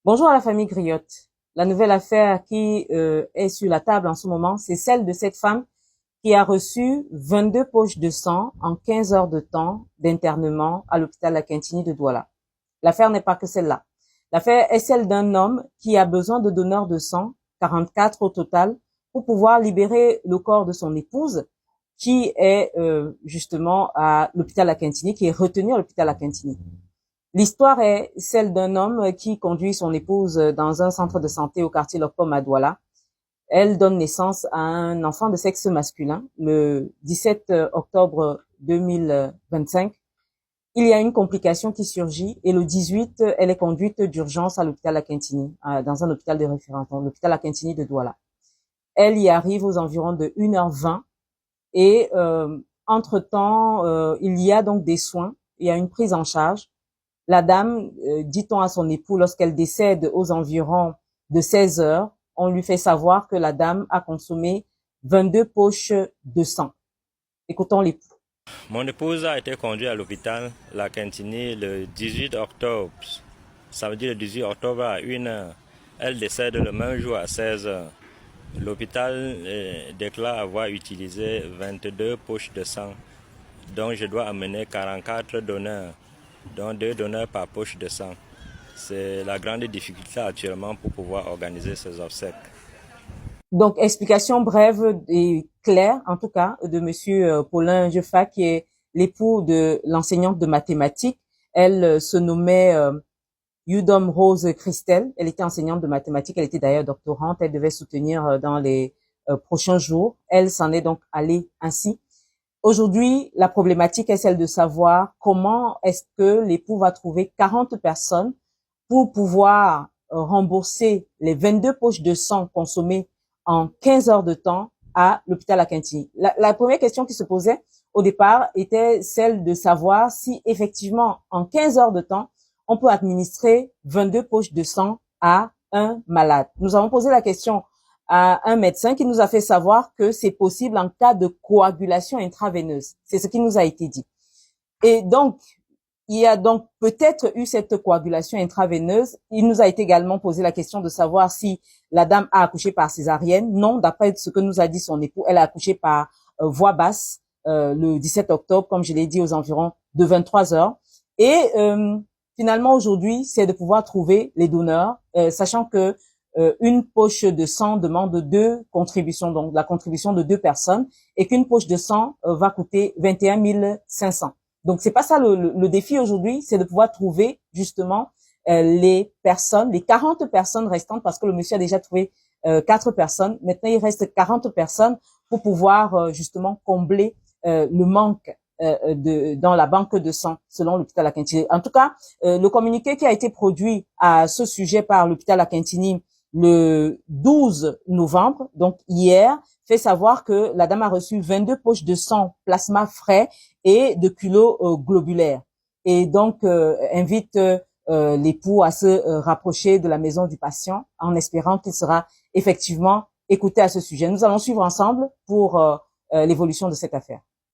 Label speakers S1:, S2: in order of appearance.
S1: Bonjour à la famille Griotte. La nouvelle affaire qui est sur la table en ce moment, c'est celle de cette femme qui a reçu 22 poches de sang en 15 heures de temps d'internement à l'hôpital La Quintini de Douala. L'affaire n'est pas que celle-là. L'affaire est celle d'un homme qui a besoin de donneurs de sang, 44 au total, pour pouvoir libérer le corps de son épouse qui est justement à l'hôpital La Quintini, qui est retenu à l'hôpital La Quintini. L'histoire est celle d'un homme qui conduit son épouse dans un centre de santé au quartier Lopom à Douala. Elle donne naissance à un enfant de sexe masculin le 17 octobre 2025. Il y a une complication qui surgit et le 18, elle est conduite d'urgence à l'hôpital La Quintini, dans un hôpital de référence, l'hôpital La Quintini de Douala. Elle y arrive aux environs de 1h20 et entre-temps, il y a donc des soins, il y a une prise en charge. La dame, dit-on à son époux, lorsqu'elle décède aux environs de 16 heures, on lui fait savoir que la dame a consommé 22 poches de sang. Écoutons l'époux.
S2: Mon épouse a été conduite à l'hôpital La Quintini le 18 octobre. Ça veut dire le 18 octobre à 1h. Elle décède le même jour à 16 heures. L'hôpital déclare avoir utilisé 22 poches de sang, donc je dois amener 44 donneurs, dont 2 donneurs par poche de sang. C'est la grande difficulté actuellement pour pouvoir organiser ces obsèques.
S1: Donc, explication brève et claire, en tout cas, de monsieur Paulin Jeffa, qui est l'époux de l'enseignante de mathématiques. Elle se nommait Yudom Rose Christelle. Elle était enseignante de mathématiques. Elle était d'ailleurs doctorante. Elle devait soutenir dans les prochains jours. Elle s'en est donc allée ainsi. Aujourd'hui, la problématique est celle de savoir comment est-ce que l'époux va trouver 40 personnes pour pouvoir rembourser les 22 poches de sang consommées en 15 heures de temps à l'hôpital La Quintini. La première question qui se posait au départ était celle de savoir si effectivement en 15 heures de temps, on peut administrer 22 poches de sang à un malade. Nous avons posé la question à un médecin qui nous a fait savoir que c'est possible en cas de coagulation intraveineuse. C'est ce qui nous a été dit. Et donc, il y a donc peut-être eu cette coagulation intraveineuse. Il nous a été également posé la question de savoir si la dame a accouché par césarienne. Non, d'après ce que nous a dit son époux, elle a accouché par voie basse le 17 octobre, comme je l'ai dit, aux environs de 23 heures. Et finalement, aujourd'hui, c'est de pouvoir trouver les donneurs, sachant que une poche de sang demande 2 contributions, donc la contribution de 2 personnes, et qu'une poche de sang va coûter 21 500. Donc c'est pas ça le défi aujourd'hui, c'est de pouvoir trouver justement les personnes, les 40 personnes restantes, parce que le monsieur a déjà trouvé 4 personnes. Maintenant, il reste 40 personnes pour pouvoir justement combler le manque dans la banque de sang, selon l'hôpital La Quintini. En tout cas, le communiqué qui a été produit à ce sujet par l'hôpital La Quintini le 12 novembre, donc hier, fait savoir que la dame a reçu 22 poches de sang plasma frais et de culots globulaires. Et donc, invite l'époux à se rapprocher de la maison du patient en espérant qu'il sera effectivement écouté à ce sujet. Nous allons suivre ensemble pour l'évolution de cette affaire.